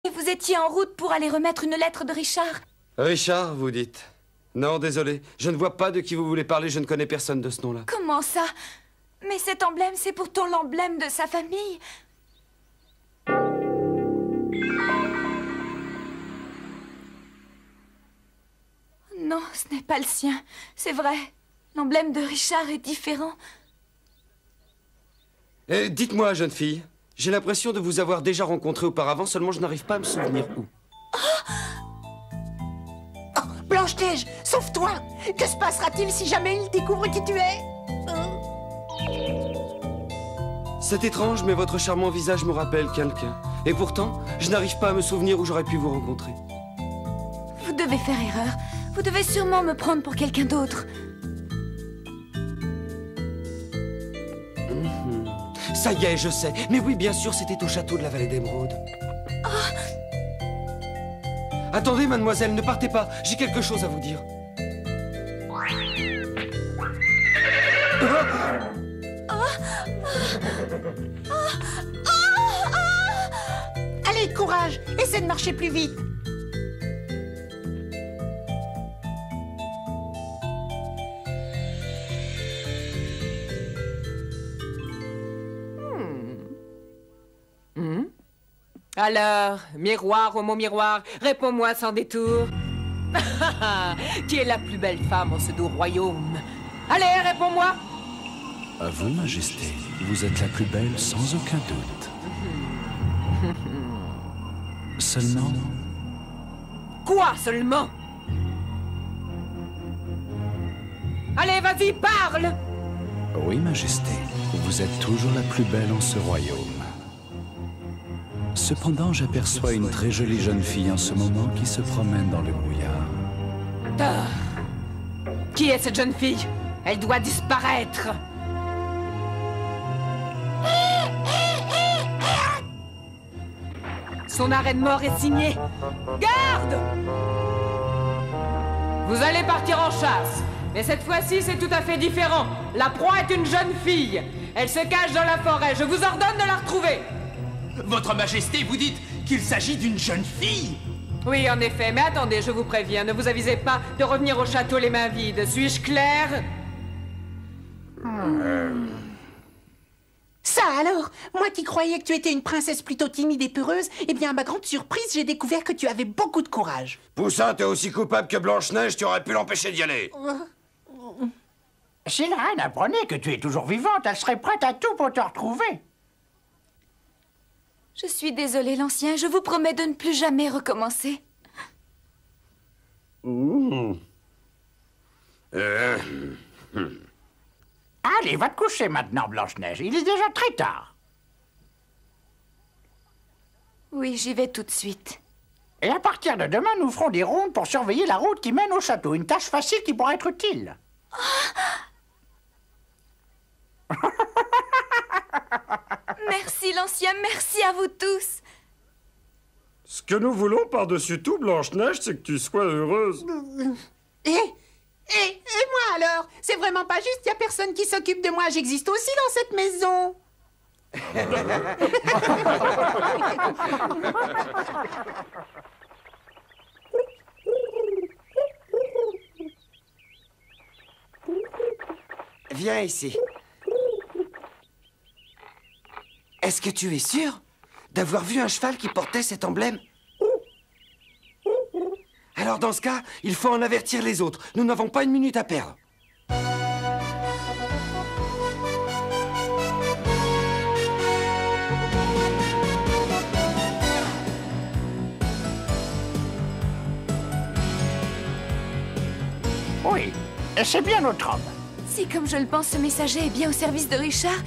Et vous étiez en route pour aller remettre une lettre de Richard. Richard, vous dites? Non, désolé. Je ne vois pas de qui vous voulez parler. Je ne connais personne de ce nom-là. Comment ça? Mais cet emblème, c'est pourtant l'emblème de sa famille. Non, ce n'est pas le sien. C'est vrai. L'emblème de Richard est différent. Dites-moi, jeune fille. J'ai l'impression de vous avoir déjà rencontré auparavant, seulement je n'arrive pas à me souvenir où. Oh, Blanche-Neige, sauve-toi! Que se passera-t-il si jamais il découvre qui tu es? C'est étrange, mais votre charmant visage me rappelle quelqu'un. Et pourtant, je n'arrive pas à me souvenir où j'aurais pu vous rencontrer. Vous devez faire erreur. Vous devez sûrement me prendre pour quelqu'un d'autre. Ça y est, je sais. Mais oui, bien sûr, c'était au château de la Vallée d'Émeraude. Attendez, mademoiselle, ne partez pas. J'ai quelque chose à vous dire. Allez, courage! Essaie de marcher plus vite! Alors, miroir au mot miroir, réponds-moi sans détour. Qui est la plus belle femme en ce doux royaume? Allez, réponds-moi! À vous, Majesté. Vous êtes la plus belle sans aucun doute. Seulement... Quoi seulement? Allez, vas-y, parle! Oui, Majesté. Vous êtes toujours la plus belle en ce royaume. Cependant, j'aperçois une très jolie jeune fille en ce moment qui se promène dans le brouillard. Qui est cette jeune fille? Elle doit disparaître! Son arrêt de mort est signé. Garde! Vous allez partir en chasse. Mais cette fois-ci, c'est tout à fait différent. La proie est une jeune fille. Elle se cache dans la forêt. Je vous ordonne de la retrouver. Votre Majesté, vous dites qu'il s'agit d'une jeune fille? Oui, en effet. Mais attendez, je vous préviens. Ne vous avisez pas de revenir au château les mains vides. Suis-je clair? Ça alors? Moi qui croyais que tu étais une princesse plutôt timide et peureuse, eh bien, à ma grande surprise, j'ai découvert que tu avais beaucoup de courage. Poussin, t'es aussi coupable que Blanche-Neige, tu aurais pu l'empêcher d'y aller. Si la reine apprenait que tu es toujours vivante, elle serait prête à tout pour te retrouver. Je suis désolée, l'ancien. Je vous promets de ne plus jamais recommencer. Allez, va te coucher maintenant, Blanche-Neige. Il est déjà très tard. Oui, j'y vais tout de suite. Et à partir de demain, nous ferons des rondes pour surveiller la route qui mène au château. Une tâche facile qui pourra être utile. Merci, l'ancien. Merci à vous tous. Ce que nous voulons par-dessus tout, Blanche-Neige, c'est que tu sois heureuse. Et moi alors? C'est vraiment pas juste, y a personne qui s'occupe de moi. J'existe aussi dans cette maison. Viens ici. Est-ce que tu es sûr d'avoir vu un cheval qui portait cet emblème? Alors dans ce cas, il faut en avertir les autres. Nous n'avons pas une minute à perdre. Oui, et c'est bien notre homme. Si, comme je le pense, ce messager est bien au service de Richard,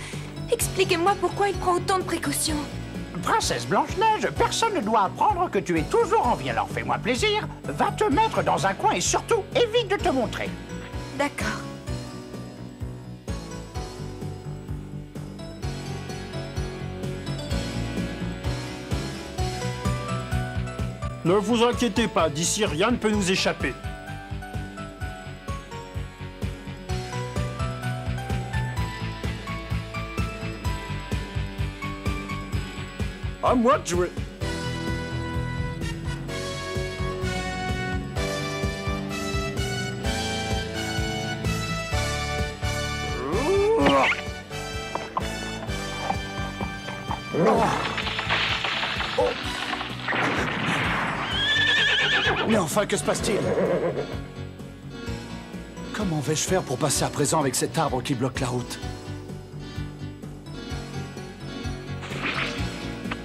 expliquez-moi pourquoi il prend autant de précautions. Princesse Blanche-Neige, personne ne doit apprendre que tu es toujours en vie. Alors fais-moi plaisir, va te mettre dans un coin et surtout, évite de te montrer. D'accord. Ne vous inquiétez pas, d'ici rien ne peut nous échapper. À moi de jouer. Mais enfin, que se passe-t-il? Comment vais-je faire pour passer à présent avec cet arbre qui bloque la route?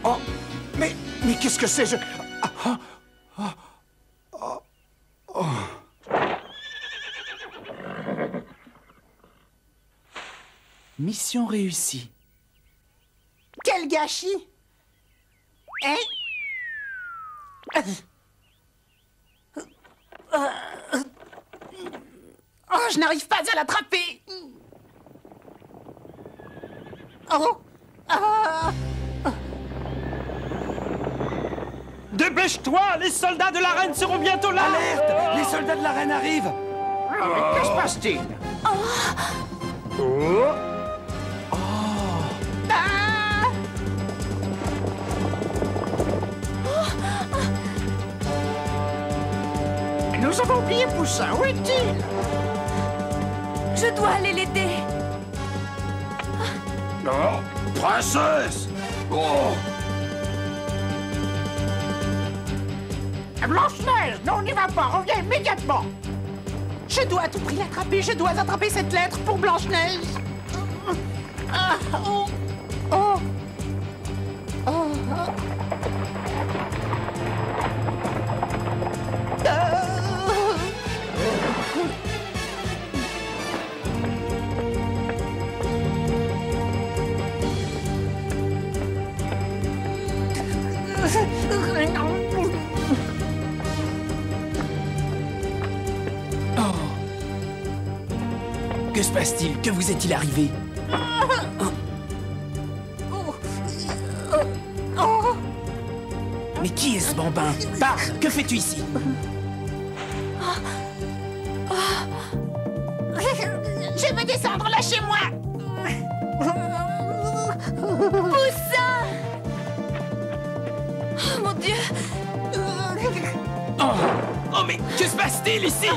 Oh! Mais qu'est-ce que c'est? Mission réussie. Quel gâchis! Hein? Oh, je n'arrive pas à l'attraper! Oh! Ah! Dépêche-toi! Les soldats de la reine seront bientôt là! Alerte! Les soldats de la reine arrivent! Mais que se passe-t-il? Ah! Nous avons oublié Poussin, où est-il? Je dois aller l'aider. Oh, princesse! Oh! Blanche-Neige, non, on n'y va pas, reviens immédiatement! Je dois à tout prix l'attraper, je dois attraper cette lettre pour Blanche-Neige. Ah, oh, oh, oh, oh. Que se passe-t-il? Que vous est-il arrivé? Mais qui est ce bambin? Parle! Que fais-tu ici? Je veux descendre, lâchez-moi! Poussin! Oh mon Dieu! Oh, mais que se passe-t-il ici?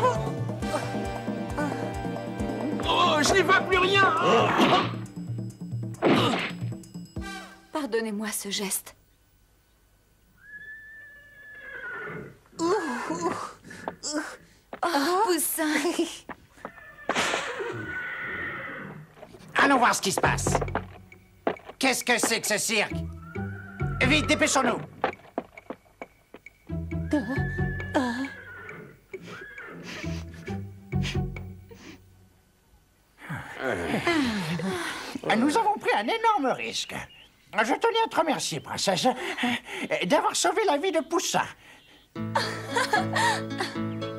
Oh, je n'y vois plus rien. Pardonnez-moi ce geste. Oh, Poussin! Allons voir ce qui se passe. Qu'est-ce que c'est que ce cirque? Vite, dépêchons-nous. Nous avons pris un énorme risque. Je tenais à te remercier, princesse, d'avoir sauvé la vie de Poussin.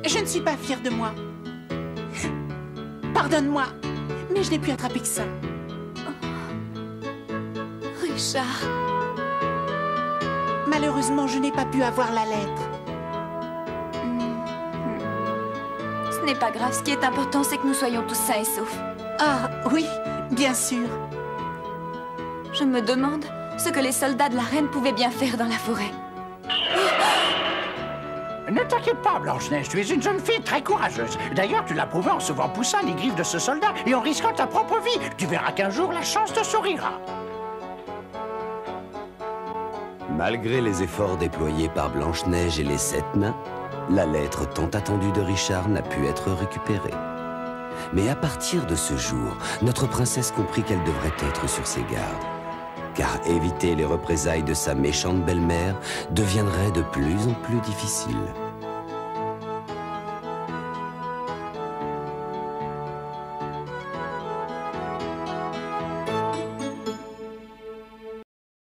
Je ne suis pas fière de moi. Pardonne-moi, mais je n'ai pu attraper que ça. Richard, Malheureusement, je n'ai pas pu avoir la lettre. ce n'est pas grave. Ce qui est important, c'est que nous soyons tous sains et saufs. Ah, oui, bien sûr. Je me demande ce que les soldats de la reine pouvaient bien faire dans la forêt. Ne t'inquiète pas, Blanche-Neige, tu es une jeune fille très courageuse. D'ailleurs, tu l'as prouvé en sauvant Poussin des griffes de ce soldat et en risquant ta propre vie. Tu verras qu'un jour, la chance te sourira. Malgré les efforts déployés par Blanche-Neige et les 7 nains, la lettre tant attendue de Richard n'a pu être récupérée. Mais à partir de ce jour, notre princesse comprit qu'elle devrait être sur ses gardes. Car éviter les représailles de sa méchante belle-mère deviendrait de plus en plus difficile.